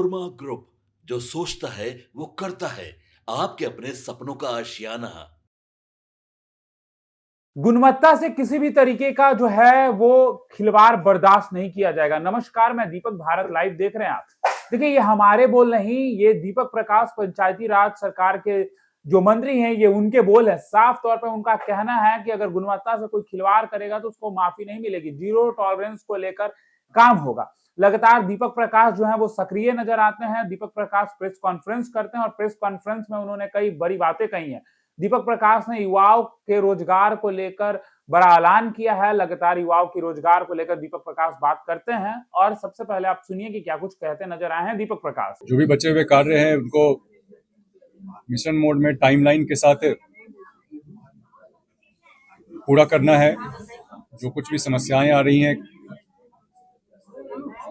नोरमा group, जो सोचता है वो करता है। आपके अपने सपनों का आशियाना। गुणवत्ता से किसी भी तरीके का जो है वो खिलवाड़ बर्दाश्त नहीं किया जाएगा। नमस्कार, मैं दीपक, भारत लाइव देख रहे हैं आप। देखिए, ये हमारे बोल नहीं, ये दीपक प्रकाश पंचायती राज सरकार के जो मंत्री हैं, ये उनके बोल है। साफ तौर पे उनका कहना है कि अगर गुणवत्ता से कोई खिलवाड़ करेगा तो उसको माफी नहीं मिलेगी। जीरो टॉलरेंस को लेकर काम होगा। लगातार दीपक प्रकाश जो है वो सक्रिय नजर आते हैं। दीपक प्रकाश प्रेस कॉन्फ्रेंस करते हैं और प्रेस कॉन्फ्रेंस में उन्होंने कई बड़ी बातें कही हैं। दीपक प्रकाश ने युवाओं के रोजगार को लेकर बड़ा ऐलान किया है। लगातार युवाओं की रोजगार को लेकर दीपक प्रकाश बात करते हैं और सबसे पहले आप सुनिए कि क्या कुछ कहते नजर आए हैं दीपक प्रकाश। जो भी बचे हुए कार्य हैं उनको मिशन मोड में टाइमलाइन के साथ पूरा करना है। जो कुछ भी समस्याएं आ रही हैं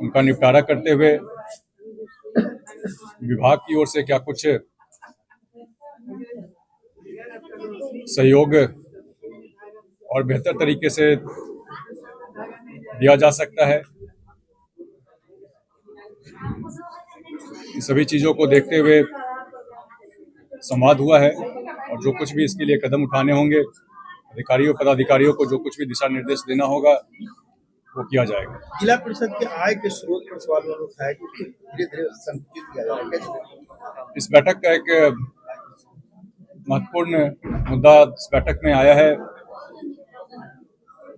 उनका निपटारा करते हुए विभाग की ओर से क्या कुछ सहयोग और बेहतर तरीके से दिया जा सकता है, सभी चीजों को देखते हुए संवाद हुआ है और जो कुछ भी इसके लिए कदम उठाने होंगे, अधिकारियों पदाधिकारियों को जो कुछ भी दिशा निर्देश देना होगा वो किया जाएगा। जिला परिषद के आय के स्रोत पर सवाल उठाया कि उसको धीरे-धीरे संकुचित किया जाएगा। इस बैठक का एक महत्वपूर्ण मुद्दा इस बैठक में आया है।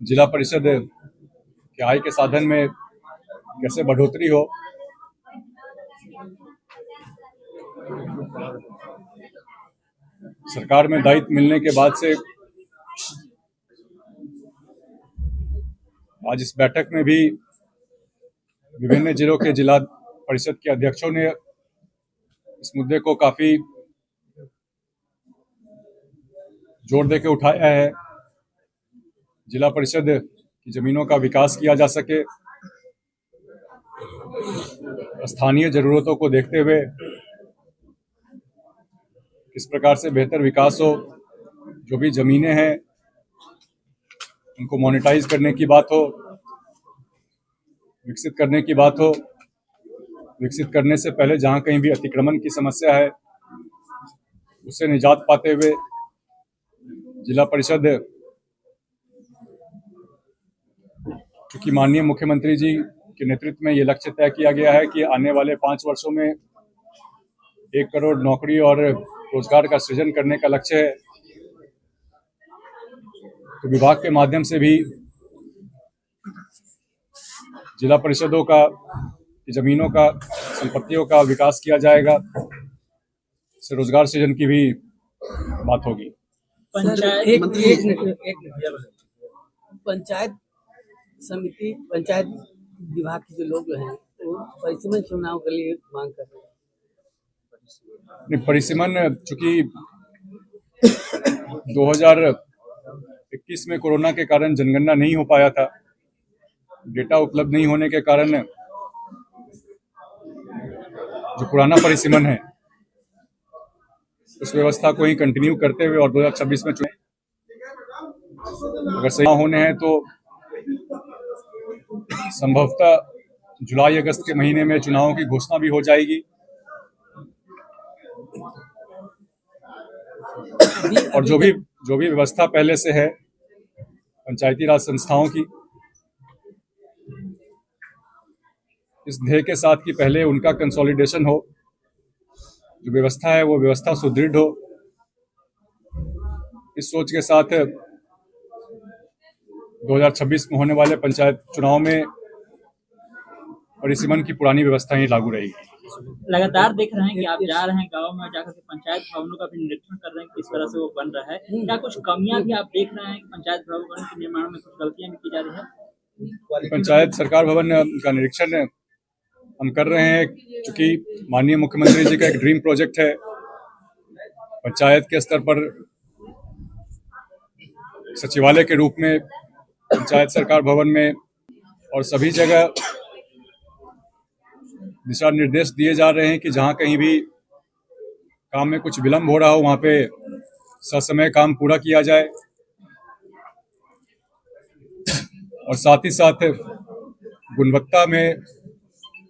जिला परिषद के आय के साधन में कैसे बढ़ोतरी हो। सरकार में दायित्व मिलने के बाद से आज इस बैठक में भी विभिन्न जिलों के जिला परिषद के अध्यक्षों ने इस मुद्दे को काफी जोर देकर उठाया है। जिला परिषद की जमीनों का विकास किया जा सके, स्थानीय जरूरतों को देखते हुए किस प्रकार से बेहतर विकास हो। जो भी जमीनें हैं उनको मोनेटाइज करने की बात हो, विकसित करने की बात हो। विकसित करने से पहले जहां कहीं भी अतिक्रमण की समस्या है उससे निजात पाते हुए जिला परिषद, चूंकि माननीय मुख्यमंत्री जी के नेतृत्व में ये लक्ष्य तय किया गया है कि आने वाले 5 वर्षों में 1 करोड़ नौकरी और रोजगार का सृजन करने का लक्ष्य है, तो विभाग के माध्यम से भी जिला परिषदों का जमीनों का, संपत्तियों का विकास किया जाएगा। इससे रोजगार सृजन की भी बात होगी। पंचायत समिति, पंचायत विभाग के जो लोग हैं वो परिसीमन चुनाव के लिए मांग कर रहे हैं। परिसीमन चूंकि 2021 में कोरोना के कारण जनगणना नहीं हो पाया था, डेटा उपलब्ध नहीं होने के कारण जो पुराना परिसीमन है उस व्यवस्था को ही कंटिन्यू करते हुए और 2026 में चुनाव अगर सही होने हैं तो संभवतः जुलाई अगस्त के महीने में चुनावों की घोषणा भी हो जाएगी। और जो भी व्यवस्था पहले से है पंचायती राज संस्थाओं की, इस ध्येय के साथ कि पहले उनका कंसोलिडेशन हो, जो व्यवस्था है वो व्यवस्था सुदृढ़ हो। इस सोच के साथ 2026 में होने वाले पंचायत चुनाव में परिसीमन की पुरानी व्यवस्था ही लागू रहेगी। लगातार देख रहे हैं कि आप जा रहे हैं गाँव में जाकर के पंचायत भवनों का भी निरीक्षण कर रहे हैं किस तरह से वो बन रहा है। क्या कुछ कमियां भी आप देख रहे हैं कि पंचायत भवन के निर्माण में कुछ गलतियां भी की जा रही है? पंचायत सरकार भवन का निरीक्षण हम कर रहे हैं, क्योंकि माननीय मुख्यमंत्री जी का एक ड्रीम प्रोजेक्ट है पंचायत के स्तर पर सचिवालय के रूप में पंचायत सरकार भवन में और सभी जगह दिशा निर्देश दिए जा रहे हैं कि जहां कहीं भी काम में कुछ विलंब हो रहा हो वहां पे ससमय काम पूरा किया जाए और साथ ही साथ गुणवत्ता में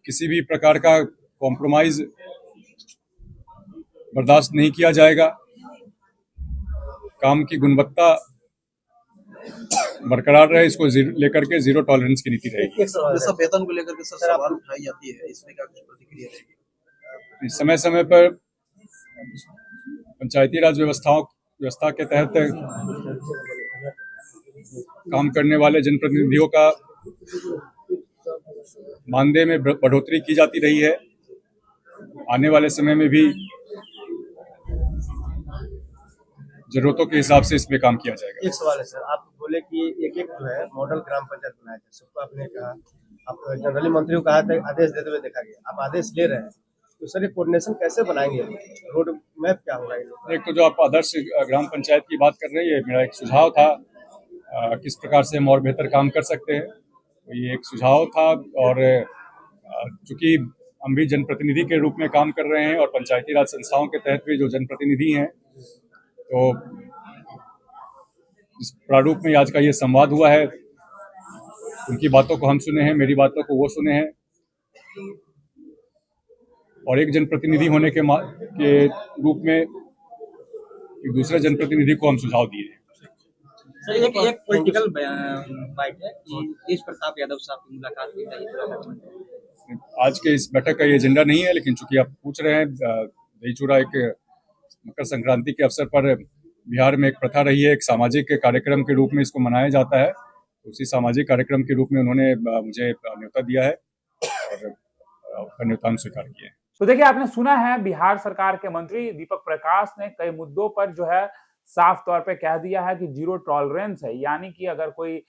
किसी भी प्रकार का कॉम्प्रोमाइज बर्दाश्त नहीं किया जाएगा। काम की गुणवत्ता बरकरार रहे, इसको लेकर के जीरो टॉलरेंस की नीति रहेगी। एक सवाल है। वेतन को लेकर के सर सवाल उठाई जाती है, इसमें क्या कुछ प्रतिक्रिया रहेगी? समय समय पर पंचायती राज व्यवस्था के तहत काम करने वाले जनप्रतिनिधियों का मानदेय में बढ़ोतरी की जाती रही है। आने वाले समय में भी जरूरतों के हिसाब से इसमें काम किया जाएगा। एक सवाल है सर, आप बोले कि एक जो है मॉडल ग्राम पंचायत बनाया जाए, सबको आपने कहा, आप जनरली मंत्री को कहा था, आदेश देते हुए देखा गया, आप आदेश ले रहे हैं, तो सर ये कोऑर्डिनेशन कैसे बनाएंगे? रोड मैप क्या होगा? एक तो जो आप आदर्श ग्राम पंचायत की बात कर रहे हैं, मेरा एक सुझाव था किस प्रकार से हम और बेहतर काम कर सकते हैं, तो ये एक सुझाव था। और चूंकि हम भी जनप्रतिनिधि के रूप में काम कर रहे हैं और पंचायती राज संस्थाओं के तहत भी जो जनप्रतिनिधि हैं, तो इस प्रारूप में आज का ये संवाद हुआ है। उनकी बातों को हम सुने हैं, मेरी बातों को वो सुने हैं, और एक जनप्रतिनिधि होने के रूप में एक दूसरे जनप्रतिनिधि को हम सुझाव दिए हैं। सर एक पॉलिटिकल बाइट है कि तेज प्रताप यादव साहब की मुलाकात की गई। आज के इस बैठक का ये एजेंडा नहीं है, लेकिन चूंकि आप पूछ रहे हैं, दही चूड़ा एक मकर संक्रांति के अवसर पर बिहार में एक प्रथा रही है, एक सामाजिक कार्यक्रम के रूप में इसको मनाया जाता है। उसी सामाजिक कार्यक्रम के रूप में उन्होंने मुझे न्योता दिया है और न्योता स्वीकार किया है। तो देखिए, आपने सुना है बिहार सरकार के मंत्री दीपक प्रकाश ने कई मुद्दों पर जो है साफ तौर पे कह दिया है कि जीरो टॉलरेंस है, यानी कि अगर कोई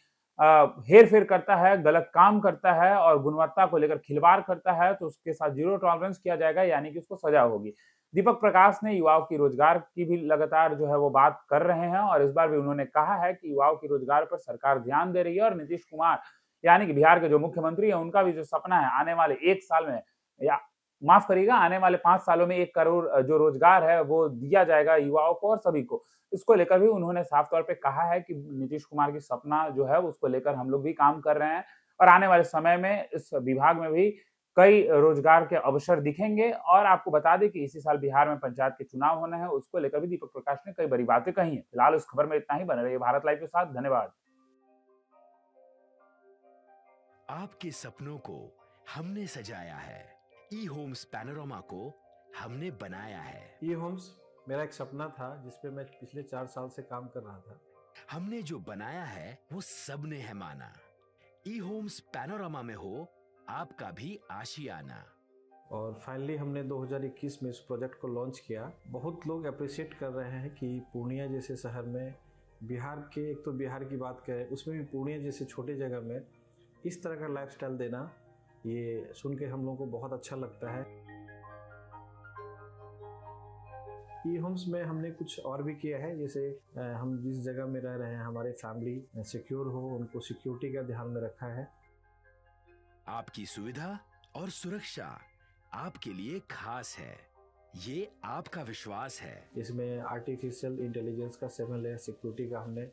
हेर फेर करता है, गलत काम करता है और गुणवत्ता को लेकर खिलवाड़ करता है तो उसके साथ जीरो टॉलरेंस किया जाएगा, यानी कि उसको सजा होगी। दीपक प्रकाश ने युवाओं की रोजगार की भी लगातार जो है वो बात कर रहे हैं और इस बार भी उन्होंने कहा है कि युवाओं की रोजगार पर सरकार ध्यान दे रही है और नीतीश कुमार यानी कि बिहार के जो मुख्यमंत्री है, उनका भी जो सपना है आने वाले 1 साल में, या माफ करिएगा, आने वाले 5 सालों में 1 करोड़ जो रोजगार है वो दिया जाएगा युवाओं को और सभी को। इसको लेकर भी उन्होंने साफ तौर पे कहा है कि नीतीश कुमार की सपना जो है उसको लेकर हम लोग भी काम कर रहे हैं और आने वाले समय में इस विभाग में भी कई रोजगार के अवसर दिखेंगे। और आपको बता दें कि इसी साल बिहार में पंचायत के चुनाव होने हैं, उसको लेकर भी दीपक प्रकाश ने कई बड़ी बातें कही हैं। फिलहाल इस खबर में इतना ही। बने रहिए भारत लाइव के साथ। धन्यवाद। आपके सपनों को हमने सजाया है, ई होम्स पैनोरामा को हमने बनाया है। ई होम्स मेरा एक सपना था जिसपे मैं पिछले 4 साल से काम कर रहा था। हमने जो बनाया है वो सबने है माना। ई होम्स पैनोरामा में हो आपका भी आशियाना। और फाइनली हमने 2021 में इस प्रोजेक्ट को लॉन्च किया। बहुत लोग अप्रिशिएट कर रहे हैं कि पूर्णिया जैसे शहर में, बिहार के, एक तो बिहार की बात करें उसमें भी पूर्णिया जैसे छोटे जगह में इस तरह का लाइफस्टाइल देना, ये सुन के हम लोगों को बहुत अच्छा लगता है। ई होम्स में हमने कुछ और भी किया है, जैसे हम जिस जगह में रह रहे हैं हमारे फैमिली सिक्योर हो, उनको सिक्योरिटी का ध्यान में रखा है। आपकी सुविधा और सुरक्षा आपके लिए खास है, ये आपका विश्वास है। इसमें आर्टिफिशियल इंटेलिजेंस का 7 लेयर सिक्योरिटी का हमने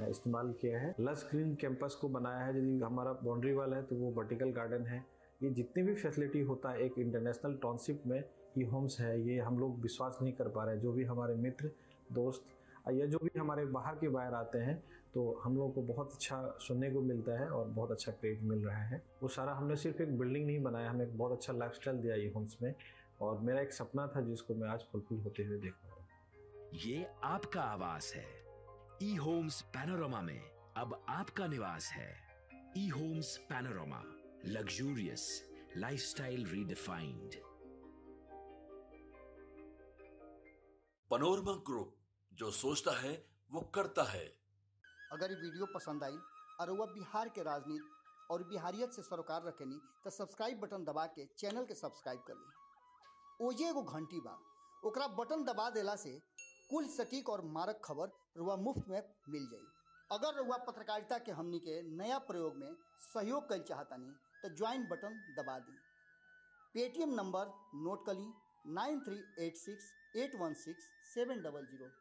इस्तेमाल किया है। लस ग्रीन कैंपस को बनाया है। यदि हमारा बाउंड्री वाल है तो वो वर्टिकल गार्डन है। ये जितनी भी फैसिलिटी होता है एक इंटरनेशनल टाउनशिप में ई होम्स है, ये हम लोग विश्वास नहीं कर पा रहे हैं। जो भी हमारे मित्र दोस्त या जो भी हमारे बाहर के बाहर आते हैं तो हम लोगों को बहुत अच्छा सुनने को मिलता है और बहुत अच्छा क्रेडिट मिल रहा है। वो सारा हमने सिर्फ एक बिल्डिंग नहीं बनाया, हमें एक बहुत अच्छा लाइफस्टाइल दिया ई होम्स में, और मेरा एक सपना था जिसको मैं आज फुलफिल होते हुए देख रहा हूँ। ये आपका आवास है। ई होम्स पैनोरामा में अब आपका निवास है। E Homes Panorama, luxurious lifestyle redefined. Panorama Group, जो सोचता है वो करता है। अगर ये वीडियो पसंद आई और वह बिहार के राजनीति और बिहारियत से सरोकार रखेनी तो सब्सक्राइब बटन दबा के चैनल के सब्सक्राइब कर ली। ओजे एगो घंटी बा, ओकरा बटन दबा देला से कुल सटीक और मारक खबर रुआ मुफ्त में मिल जाई। अगर रुआ पत्रकारिता के हमनी के नया प्रयोग में सहयोग कर चाहतानी तो ज्वाइन बटन दबा दी। पेटीएम नंबर नोट कर ली 9386816700।